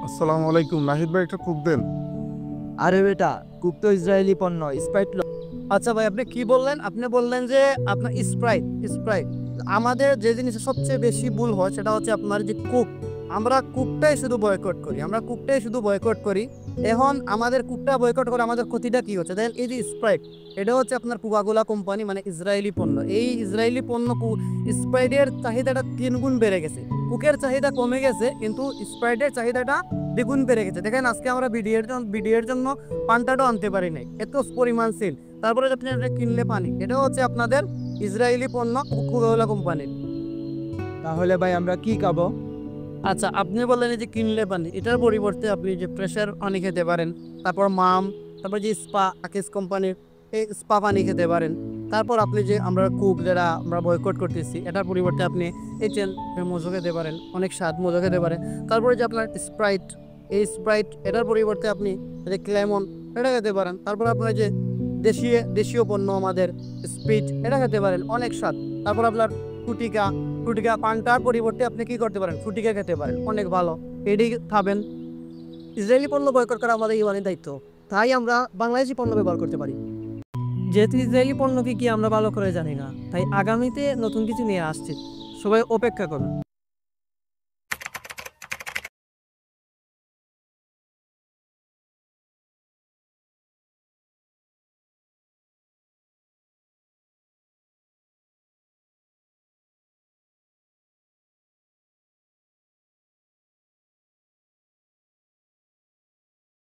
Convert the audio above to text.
আসসালামু আলাইকুম, নাহিদ ভাই একটা কোক দেন। আরে বেটা, কুক তো ইসরায়েলি পণ্য, স্প্রাইট আচ্ছা ভাই, আপনি কি বললেন? আপনি বললেন যে আপনার স্প্রাইট স্প্রাইট আমাদের যে জিনিসটা সবচেয়ে বেশি ভুল হয় সেটা হচ্ছে আপনার যে কুক। আমরা কুকটাই শুধু বয়কট করি। এখন আমাদের কুকটা বয়কট করে আমাদের ক্ষতিটা কি হচ্ছে দেখেন, এই যে স্প্রাইট, এটা হচ্ছে আপনার কোকাকোলা কোম্পানি, মানে ইসরায়েলি পণ্য। এই ইসরায়েলি পণ্য স্প্রাইটের চাহিদাটা 3 গুণ বেড়ে গেছে। কুকের চাহিদা কমে গেছে, কিন্তু স্প্রাইটের চাহিদাটা দ্বিগুণ বেড়ে গেছে। দেখেন, আজকে আমরা ভিডিওর জন্য পান্তাটাও আনতে পারি নাই, এত পরিমাণ সেল। তারপরে আপনি এটা কিনলে পানি, এটা হচ্ছে আপনাদের ইসরায়েলি পণ্য কোকাকোলা কোম্পানির। তাহলে ভাই আমরা কি খাবো? আচ্ছা, আপনি বললেন এই যে কিনলে পানি, এটার পরিবর্তে আপনি যে প্রেসার পানি খেতে পারেন। তারপর মাম, তারপর যে স্পা আকিস কোম্পানির এই স্পা পানি খেতে পারেন। তারপর আপনি যে আমরা কুক যারা আমরা বয়কট করতেছি, এটার পরিবর্তে আপনি এইচএল মজো খেতে পারেন, অনেক স্বাদ মজো খেতে পারেন। তারপরে যে আপনার স্প্রাইট, এই স্প্রাইট এটার পরিবর্তে আপনি যে ক্লেমন এটা খেতে পারেন। তারপর আপনার যে দেশীয় পণ্য আমাদের স্পিড, এটা খেতে পারেন, অনেক স্বাদ। তারপর আপনার ফুটিকা ফুটিকা পানটার পরিবর্তে আপনি কি করতে পারেন, ফুটিকা খেতে পারেন, অনেক ভালো, এটি খাবেন। ইসরায়েলি পণ্য বয়কট করা আমাদের ইমানের দায়িত্ব, তাই আমরা বাংলাদেশি পণ্য ব্যবহার করতে পারি। যেহেতু ইসরায়েলি পণ্যকে কি আমরা ভালো করে জানি না, তাই আগামীতে নতুন কিছু নিয়ে আসছি, সবাই অপেক্ষা করুন।